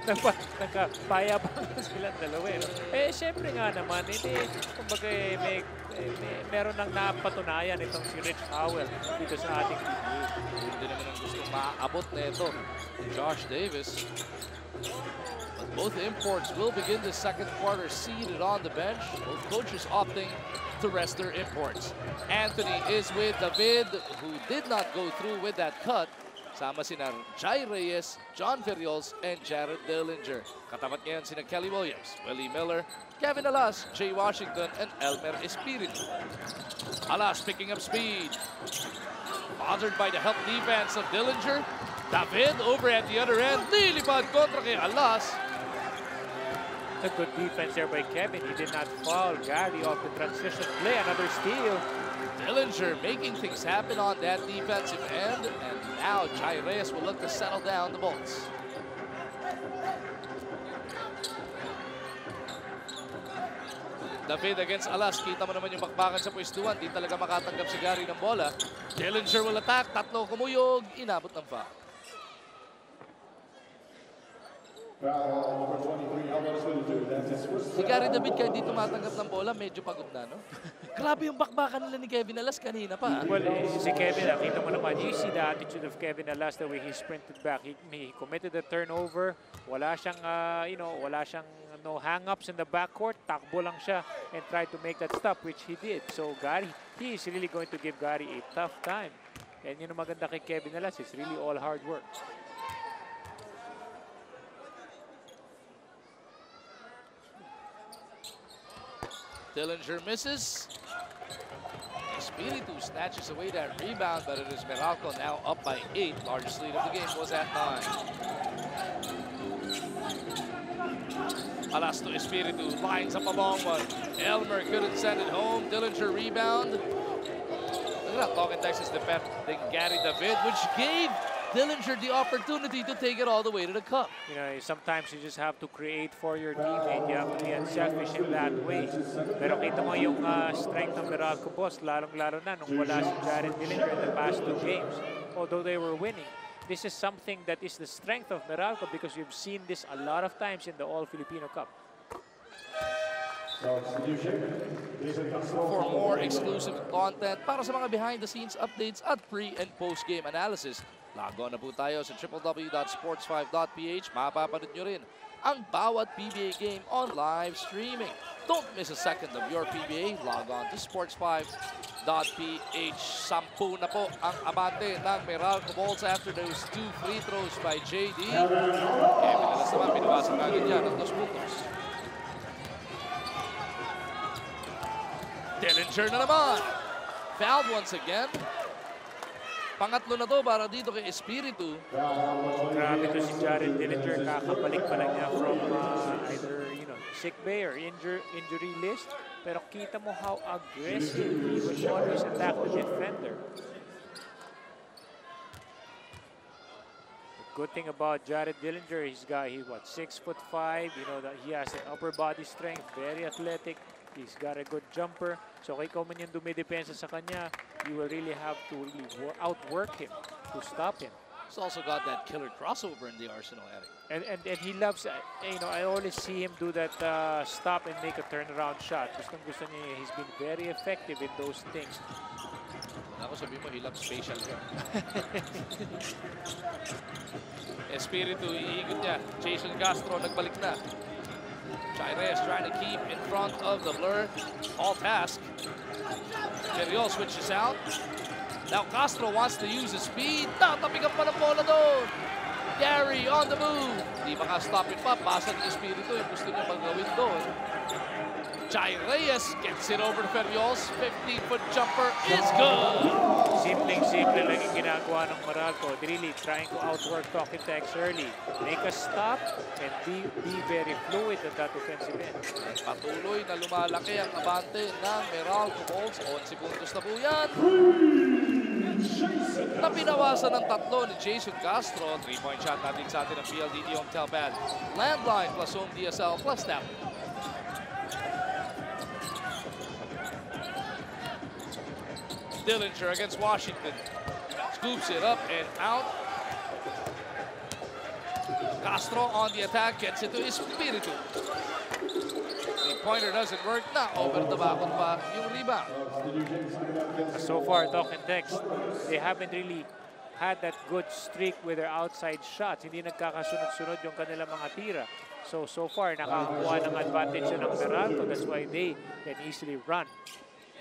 nagkapayabangan silang dalawa. No? Eh, syempre nga naman, kumbaga meron nang napatunayan itong si Rich Howell dito sa ating PBA. Hindi naman ang gustong maaabot na ito ni Josh Davis. But both imports will begin the second quarter seated on the bench. Both coaches opting to rest their imports. Anthony is with David, who did not go through with that cut. Sama sina Jai Reyes, John Ferriols, and Jared Dillinger. Katapat ngayon sina Kelly Williams, Willie Miller, Kevin Alas, Jay Washington, and Elmer Espiritu. Alas picking up speed. Bothered by the help defense of Dillinger. David over at the other end. Lilipad kontra kay Alas. A good defense there by Kevin. He did not foul Gary off the transition play. Another steal. Dillinger making things happen on that defensive end. And now Jai Reyes will look to settle down the Bolts. David against Alas. Kita mo naman yung bakbakan sa pwestuhan. Di talaga makatanggap si Gary ng bola. Dillinger will attack. Tatlo kumuyog. Inabot ng foul. Si Gary David kahit di tumatanggap ng bola, medyo pagod na, no? Grabe yung bakbakan nila ni Kevin Alas kanina pa. Well, si Kevin, nakita mo naman, you see the attitude of Kevin Alas, the way he sprinted back. He committed a turnover. Wala siyang, wala siyang no hang-ups in the backcourt. Takbo lang siya and tried to make that stop, which he did. So Gary, he is really going to give Gary a tough time. And yun ang maganda kay Kevin Alas. It's really all hard work. Dillinger misses. Espiritu snatches away that rebound, but it is Meralco now up by 8. Largest lead of the game was at 9. Alas to Espiritu, lines up a long one. Elmer couldn't send it home. Dillinger rebound. Look at that talking Texas defending Gary David, which gave Dillinger the opportunity to take it all the way to the cup. You know, sometimes you just have to create for your teammate. You have to be unselfish in that way. Pero kita mo yung strength ng Meralco, boss, lalong-lalo na nung wala si Jared Dillinger in the past 2 games. Although they were winning, this is something that is the strength of Meralco because we've seen this a lot of times in the All-Filipino Cup. For more exclusive content para sa mga behind-the-scenes updates at pre- and post-game analysis, log on na po tayo sa www.sports5.ph. Mapapanood nyo rin ang bawat PBA game on live streaming. Don't miss a second of your PBA. Log on to sports5.ph. 10 na po ang abante ng Meralco Bolts after those 2 free throws by JD. Kevin Alas naman pinawasan agad yan ng 2 puntos. Dillinger na naman. Fouled once again. Pangatlo na to para dito kay Espiritu. Grabe to si Jared Dillinger. Kakabalik pa lang niya from either sick bay or injury list. Pero kita mo how aggressive he was always attack the defender. The good thing about Jared Dillinger, he's 6'5". You know that he has an upper body strength, very athletic. He's got a good jumper. So kay Comm yung dumidepensa sa kanya, you will really have to really outwork him to stop him. He's also got that killer crossover in the arsenal, Eric. And he loves, I always see him do that stop and make a turnaround shot. Gusto niya, he's been very effective in those things. Ako sabi mo, he loves facial hair. Espiritu, iikot niya. Jason Castro, nagbalik na. Jai Reyes trying to keep in front of the blur. All task. Ferriol switches out. Now Castro wants to use his speed. Tatapigan pa ng bola doon. Gary on the move. Di maka-stop it pa. Pasa ni Espiritu yung gusto niya magawin doon. Jai Reyes gets it over to Ferriols. 15-foot jumper is good. Simpleng-simple lang yung ginagawa ng Meralco. Really trying to outwork Talking Tex early. Make a stop and be very fluid at that offensive end. Patuloy na lumalaki ang abante ng Meralco Bolts. 11 puntos na po yan. Na pinawasan ng 3 ni Jason Castro. 3-point shot natin sa atin ng PLDT Home Telpad. Landline plus Home DSL plus tap. Dillinger against Washington. Scoops it up and out. Castro on the attack, gets it to Espiritu. The pointer doesn't work. Na over the bakot pa yung rebound. So far, Doc and Tex, they haven't really had that good streak with their outside shots. Hindi nagkakasunod-sunod yung kanilang mga tira. So far, nakakuha ng advantage ng Meralco. That's why they can easily run.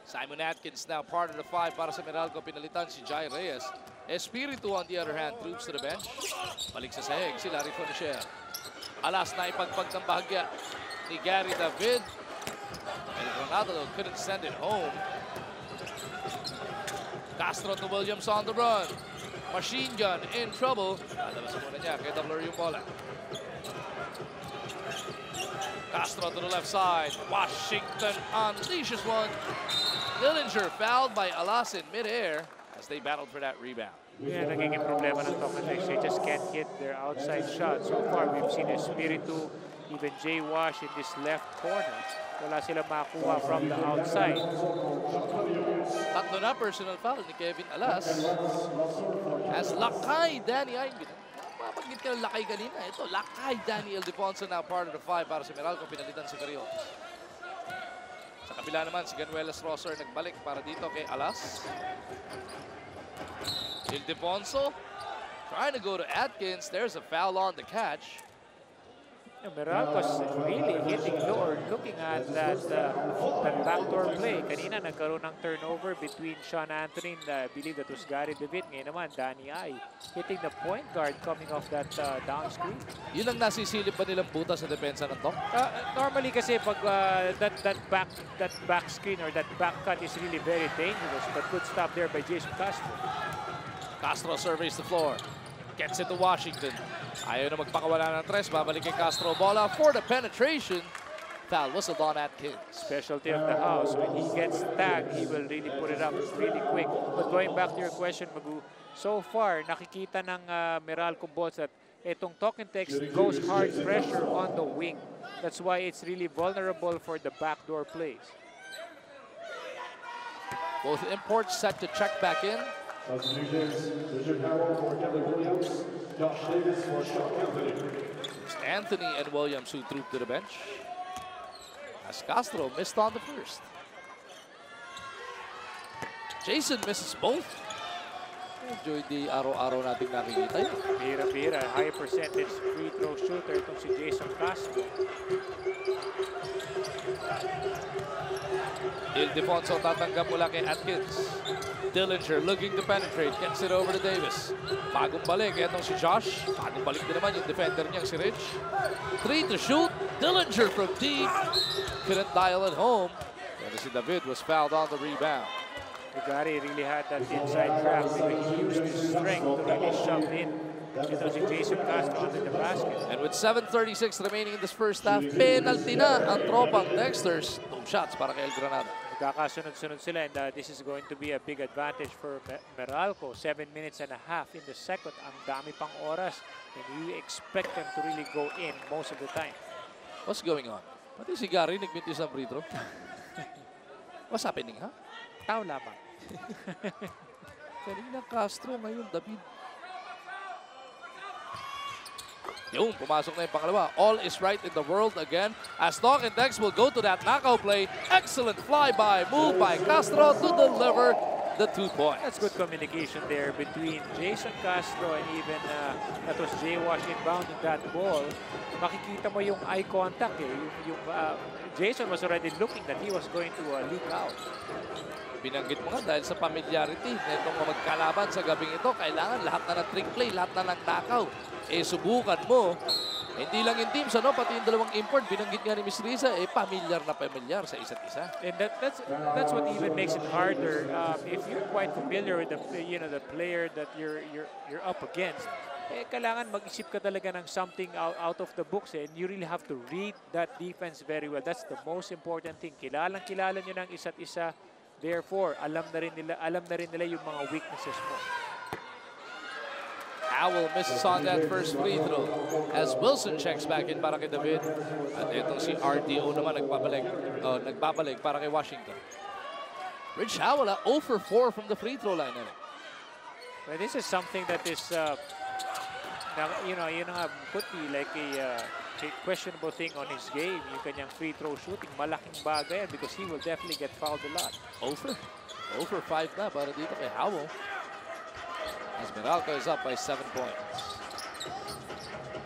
Simon Atkins now part of the 5 para sa Meralco. Pinalitan si Jai Reyes. Espiritu on the other hand, troops to the bench. Balik sa sahig si Larry Fonseca. Alas na ipagpag ng bahagya ni Gary David. And Ronaldo couldn't send it home. Castro to Williams on the run. Machine gun in trouble. Lalabas muna niya kay Doubler yung bola. Castro to the left side. Washington unleashes one. Dillinger fouled by Alas in midair as they battled for that rebound. Yeah, nagiging problema ng Tokatex. They just can't hit their outside shot. So far, we've seen Espiritu, even Jay Wash in this left corner. Wala sila makuha from the outside. Tatlo na personal foul ni Kevin Alas. As Lakay Danny ay mapaglit ka ng Lakay kanina. Ito, Lakay Danny Ildefonso now part of the 5 para sa Meralco. Pinalitan si Carrion. Sa kabila naman, si Ganuelas Rosser nagbalik para dito kay Alas. Ildefonso trying to go to Atkins. There's a foul on the catch. Meralco's really hitting low or looking at that backdoor play. Kanina nagkaroon ng turnover between Sean Anthony and I believe that was Gary David. Ngayon naman, Danny Ai hitting the point guard coming off that down screen. Yun ang nasisilip ba nilang butas sa depensa ng Tok? Normally kasi pag that back screen or that back cut is really very dangerous. But good stop there by Jason Castro. Castro surveys the floor. Gets it to Washington. Ayaw na magpakawala ng tres. Babalik kay Castro. Bola for the penetration. Foul whistled on Atkins. Specialty of the house. When he gets tagged, he will really put it up really quick. But going back to your question, Magu, so far, nakikita ng Meralco Bulls that itong Tokentex goes hard pressure on the wing. That's why it's really vulnerable for the backdoor plays. Both imports set to check back in. It's Anthony and Williams who trooped to the bench. As Castro missed on the first. Jason misses both. Enjoy the araw-araw nating nakikita yun. Bira-bira, high percentage free throw shooter itong si Jason Castro. Ildefonso tatanggap mula kay Atkins. Dillinger looking to penetrate. Gets it over to Davis. Bagong balik. Etong si Josh. Bagong balik din naman yung defender niyang si Rich. 3 to shoot. Dillinger from deep. Couldn't dial it home. And si David was fouled on the rebound. Gary really had that inside track. He used his strength to really shove in. Ito si Jason Castro under the basket. And with 7:36 remaining in this first half, penalty na ang tropang Dexters. 2 shots para kay El Granada. Magkakasunod-sunod sila and this is going to be a big advantage for Meralco. 7 minutes and a half in the second. Ang dami pang oras and you expect them to really go in most of the time. What's going on? Pati si Gary nagmintis ng free throw. What's happening, ha? Tao lamang. Kanina Castro, ngayon David. Yung, pumasok na yung pangalawa. All is right in the world again as Tok and Dex will go to that knockout play. Excellent flyby move by Castro to deliver the 2 points. That's good communication there between Jason Castro and even that was Jay Wash inbounding that ball. Makikita mo yung eye contact eh. Jason was already looking that he was going to leak out. Binanggit mo nga dahil sa familiarity na itong magkalaban sa gabing ito, kailangan lahat na ng trick play, lahat na ng knockout. Eh subukan mo, hindi lang yung teams, ano, pati yung dalawang import, binanggit nga ni Miss Risa, eh pamilyar na pamilyar sa isa't isa. And that's what even makes it harder. If you're quite familiar with the player that you're up against, eh kailangan mag-isip ka talaga ng something out of the books eh, and you really have to read that defense very well. That's the most important thing. Kilalang-kilala nyo ng isa't isa. Therefore, alam na rin nila yung mga weaknesses mo. Howell misses on that first free throw as Wilson checks back in para kay David. At itong si RDO naman nagbabalik para kay Washington. Rich Howell 0 for 4 from the free throw line. Well, this is something that is yun nga, could be like a questionable thing on his game. Yung kanyang free throw shooting, malaking bagay yan because he will definitely get fouled a lot. Over 5 na para dito kay Howell. As Meralco is up by 7 points.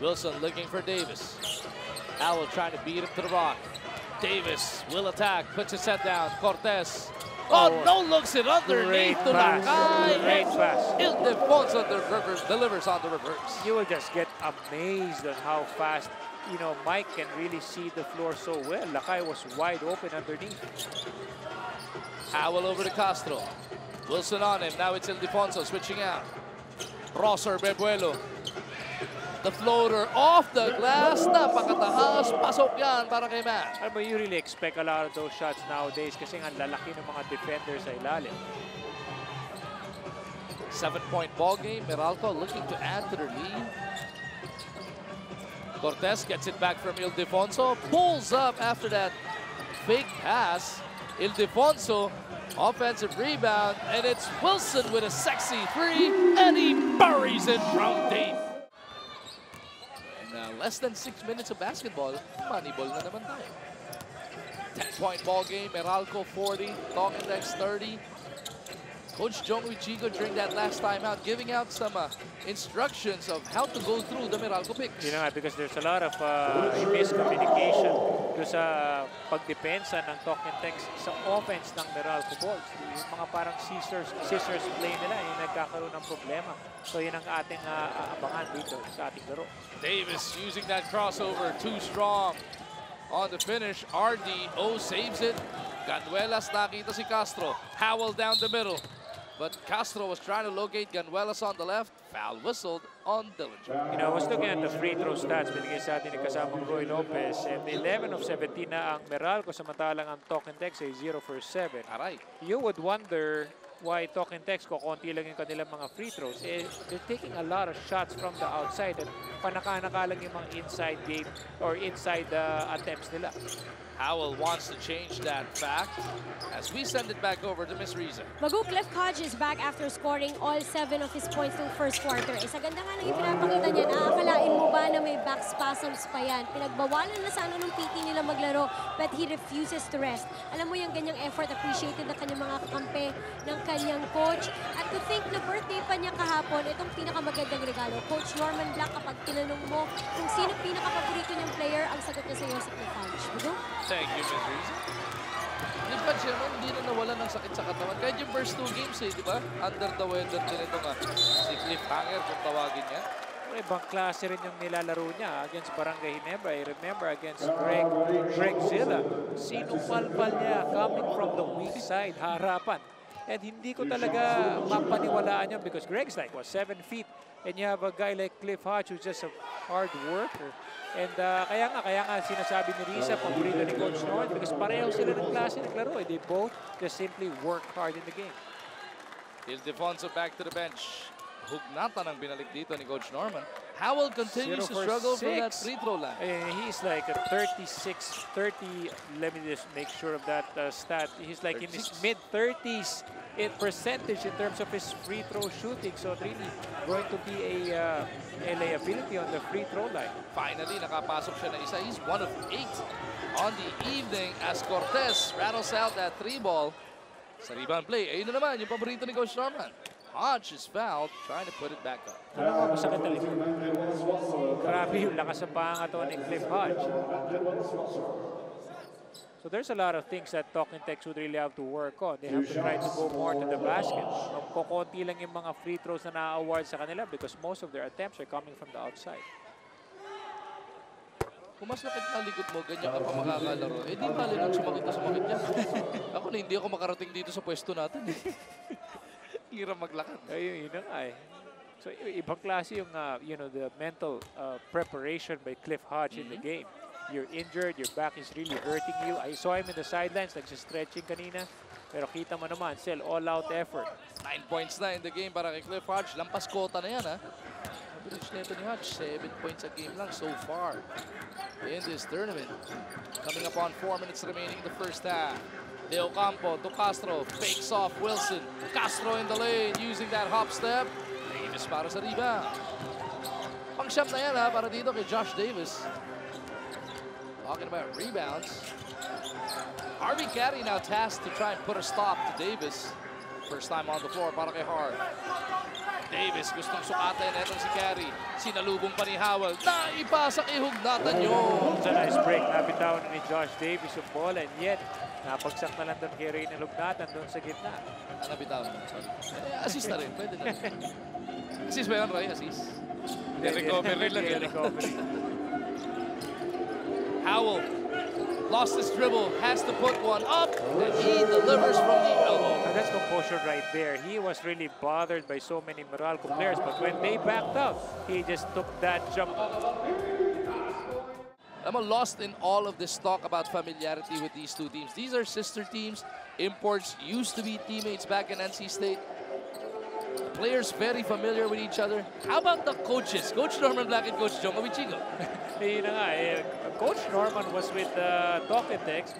Wilson looking for Davis. Howell trying to beat him to the rock. Davis will attack, puts his head down. Cortez. Oh, no, looks it underneath to Lakay. Great pass. Ildefonso delivers on the reverse. You will just get amazed on how fast, Mike can really see the floor so well. Lakay was wide open underneath. Howell over to Castro. Wilson on him. Now it's Ildefonso switching out. Rosser Bebuelo. The floater off the glass. Napakataas. Pasok yan para kay Matt. But you really expect a lot of those shots nowadays kasi ang lalaki ng mga defenders sa ilalim. 7-point ball game. Meralco looking to add to their lead. Cortez gets it back from Ildefonso. Pulls up after that fake pass. Ildefonso, offensive rebound, and it's Wilson with a sexy 3, and he buries it from deep. Less than 6 minutes of basketball, money ball na naman tayo. 10-point ball game, Meralco 40, Talking Tex 30. Coach Jong Wichigo during that last time out, giving out some instructions of how to go through the Meralco picks. Because there's a lot of miscommunication sa pagdepensa ng Talking Tex sa offense ng Meralco Bulls. Yung mga parang scissors play nila, yung nagkakaroon ng problema. So yun ang ating abangan dito sa ating laro. Davis using that crossover, too strong. On the finish, RDO saves it. Ganuelas nakita si Castro. Howell down the middle. But Castro was trying to locate Ganuelas on the left. Foul whistled on Dillinger. I was looking at the free throw stats binigay sa atin ni kasamang Roy Lopez. And 11 of 17 na ang Meralco, samantalang ang Talking Tex ay 0 for 7. Aray. You would wonder why Talking Tex konti lang yung kanilang mga free throws. They're taking a lot of shots from the outside at panaka-naka lang yung mga inside game or inside attempts nila. Howell wants to change that fact as we send it back over to Miss Riza. Bagu, Cliff Hodge is back after scoring all 7 of his points ng first quarter. Sa ganda nga nang ipinapakita niya, aakalain mo ba na may back spasms pa yan? Pinagbawalan na sana nung PT nila maglaro, but he refuses to rest. Alam mo yung ganyang effort, appreciated na kanyang mga kakampi ng kanyang coach. At to think na birthday pa niya kahapon, itong pinakamagandang regalo. Coach Norman Black, kapag tinanong mo kung sino pinakapaborito niyang player, ang sagot niya sa iyo si Cliff Hodge. Bagu? Thank you, Miss Riza. Cliff Hodge naman, hindi na nawala ng sakit sa katawan. Kahit yung first 2 games di ba? Under the weather din ito nga. Si Cliffhanger, kung tawagin niya. Ibang klase rin yung nilalaro niya against Barangay Ginebra. I remember against Greg Zilla. Sinupalpal niya coming from the weak side, harapan. And hindi ko talaga mapaniwalaan yun because Greg's like, 7 feet. And you have a guy like Cliff Hodge who's just a hard worker. And kaya nga sinasabi ni Riza, paborito ni Coach Norman because pareho sila ng klase naglaro. They both just simply work hard in the game. Ildefonso back to the bench. Hugnatan ang binalik dito ni Coach Norman. Howell continues to struggle from that free throw line. He's like a 30. Let me just make sure of that stat. He's like 36. In his mid-30s in percentage in terms of his free throw shooting. So really going to be a liability on the free throw line. Finally, nakapasok siya na isa. He's 1 of 8 on the evening as Cortez rattles out that 3-ball. Sa rebound play, ayun na naman yung paborito ni Coach Norman. Hodge is fouled, trying to put it back up. Masakit talaga. Grabe yung lakas ng pangato ni Cliff Hodge. So there's a lot of things that Talking Tex would really have to work on. They have to try to go more to the basket. Kukunti lang yung mga free throws na na-award sa kanila because most of their attempts are coming from the outside. Kung mas lakad na likod mo, ganyan ka pa makakalaro, di bali lang sumagot na sumagot yan. Ako na hindi ako makarating dito sa pwesto natin. Hirap maglakad. Ayun na nga eh. So ibang klase yung the mental preparation by Cliff Hodge in the game. You're injured, your back is really hurting you. I saw him in the sidelines, nagsa-stretching kanina. Pero kita mo naman, still all-out effort. 9 points na in the game para kay Cliff Hodge. Lampas kota na yan, ha? Average neto ni Hodge, 7 points a game lang so far in this tournament. Coming up on 4 minutes remaining in the first half. De Ocampo to Castro, fakes off Wilson. Castro in the lane using that hop step. Davis para sa rebound. Pang-siyam na yan ha, para dito kay Josh Davis. Talking about rebounds. Harvey Carey now tasked to try and put a stop to Davis. First time on the floor para kay Harv. Davis gustong sukatin. Etong si Carey. Sinalubong pa ni Howell. Naipasa kay Hugnatan yun. It's a nice break. Nabitawan ni Josh Davis yung bola. And yet, napagsak na lang doon kay Reynel Hugnatan doon sa gitna. Nabitawan. Sorry. Assist na rin. Pwede na rin. Assist ba yun, Roy? Assist? Recovery lang yun. Howell lost his dribble, has to put one up, and he delivers from the elbow. And that's composure right there. He was really bothered by so many Meralco players, but when they backed out, he just took that jump. I'm lost in all of this talk about familiarity with these two teams. These are sister teams. Imports used to be teammates back in NC State. Players very familiar with each other. How about the coaches? Coach Norman Black and Coach Jong Awichigo. Yun na nga, Coach Norman was with Toketex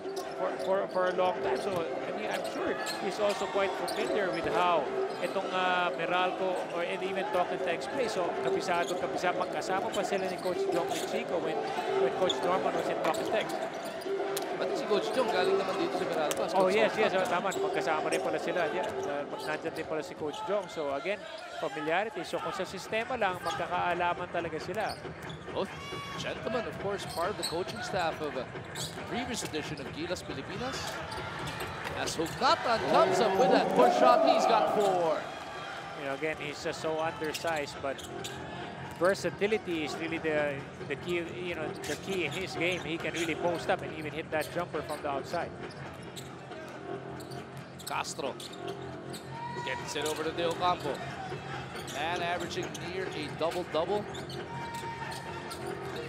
for a long time. So I'm sure he's also quite familiar with how itong Meralco and even Toketex play. So kabisado, magkasama pa sila ni Coach Jong Awichigo when Coach Norman was in Toketex. Pati si Coach Jong galing naman dito sa Meralco. Oh yes, tama. Magkasama rin pala sila. Yeah, nandyan din pala si Coach Jong. So again, familiarity. So kung sa sistema lang, magkakaalaman talaga sila. Both gentlemen, of course, part of the coaching staff of a previous edition of Gilas Pilipinas. As Hugnatan comes up with that push shot, he's got 4. You know, again, he's just so undersized, but versatility is really the key. You know, the key in his game. He can really post up and even hit that jumper from the outside. Castro gets it over to De Ocampo. Man averaging near a double-double.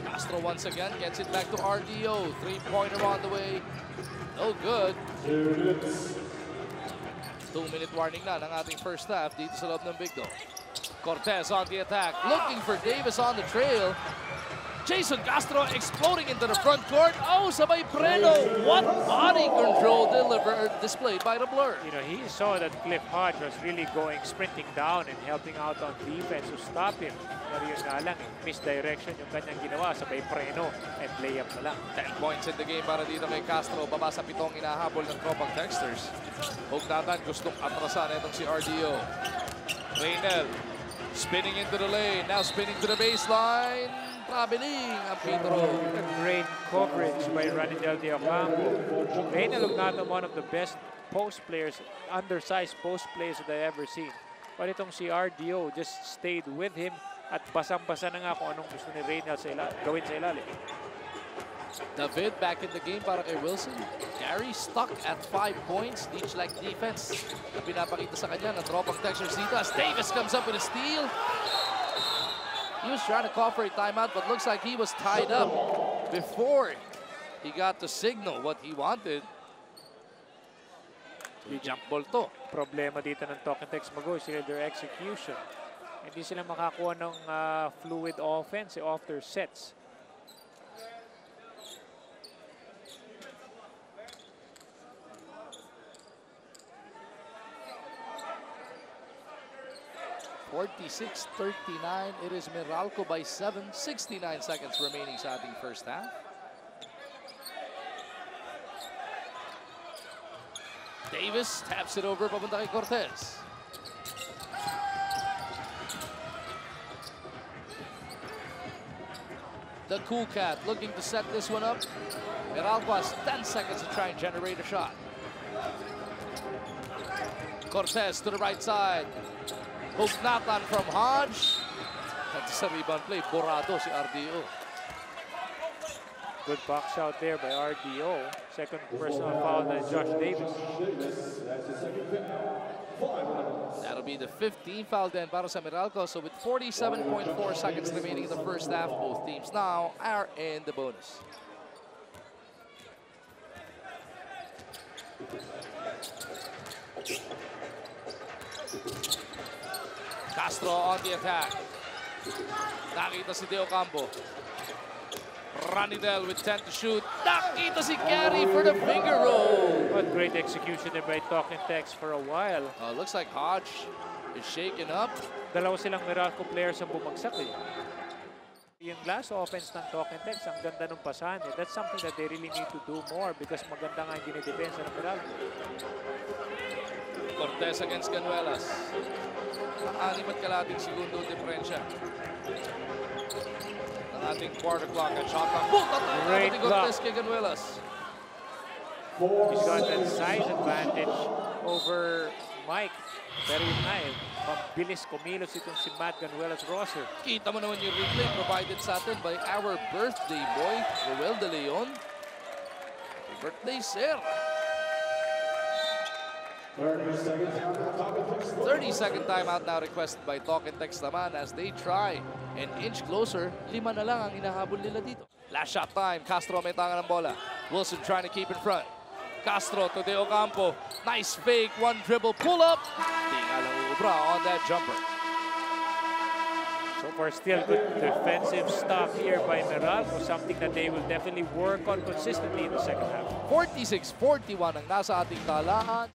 Castro once again gets it back to RDO. Three-pointer on the way. No good. 2-minute warning na ng ating first half dito sa loob ng Big Dog. Cortez on the attack. Looking for Davis on the trail. Jason Castro exploding into the front court. Oh, sabay preno. What body control displayed by the Blur. You know, he saw that Cliff Hodge was really sprinting down and helping out on defense to stop him. Pero yun nga lang, misdirection yung kanyang ginawa. Sabay preno and layup na lang. 10 points in the game para dito kay Castro. Baba sa 7 inahabol ng tropang Texters. Hugnatan gustong atrasan itong si RDO. Reynel spinning into the lane. Now spinning to the baseline. Traveling ang Pedro. Great coverage by Ranidel De Ocampo. Reynel Hugnatan, one of the best post players, undersized post players that I ever seen. But itong si RDO just stayed with him at basang-basa na nga kung anong gusto ni Reynel gawin sa ilalim. David back in the game para kay Wilson. Gary stuck at 5 points. Leech-like defense na pinapakita sa kanya ng tropang Texters dito as Davis comes up with a steal. He was trying to call for a timeout, but looks like he was tied up before he got to signal what he wanted. Jump ball to. Problema dito ng Toketex Magoy sila their execution. Hindi sila makakuha ng fluid offense off their sets. (46-39). It is Meralco by 7. 69 seconds remaining sa ating first half. Davis taps it over papunta kay Cortez. The Cool Cat looking to set this one up. Meralco has 10 seconds to try and generate a shot. Cortez to the right side. Hugnatan from Hodge. That's a rebound play. Borado si RDO. Good box out there by RDO. Second personal foul by Josh Davis. That'll be the 15th foul then para sa Meralco. So with 47.4 seconds remaining in the first half, both teams now are in the bonus. Castro on the attack. Nakita si De Ocampo. Ranidel with 10 to shoot. Nakita si Gary for the finger roll. What great execution there by Toketex for a while. Looks like Hodge is shaken up. Dalawa silang Meralco players ang bumagsak eh. Yung last offense ng Talking Tex, ang ganda ng pasahan. That's something that they really need to do more because maganda nga yung dinidepensa ng Meralco. Cortez against Canuelas. 6.5 segundo diferensya ng ating quarter clock at shot clock. Great Ni block. Cortez kay Canuelas. He's got that size advantage over Mike. Pero yun nga eh, mabilis kumilos itong si Matt Ganuelas-Rosser. Kita mo naman yung replay provided sa atin by our birthday boy, Roel De Leon. Happy birthday, sir! 30-second timeout now requested by Talk and Text naman as they try and inch closer. 5 na lang ang hinahabol nila dito. Last shot time. Castro may tanga ng bola. Wilson trying to keep in front. Castro to De Ocampo. Nice fake. One dribble. Pull up. Di nga lang ubra on that jumper. So far, still good defensive stuff here by Meralco, something that they will definitely work on consistently in the second half. 46-41 ang nasa ating talaan.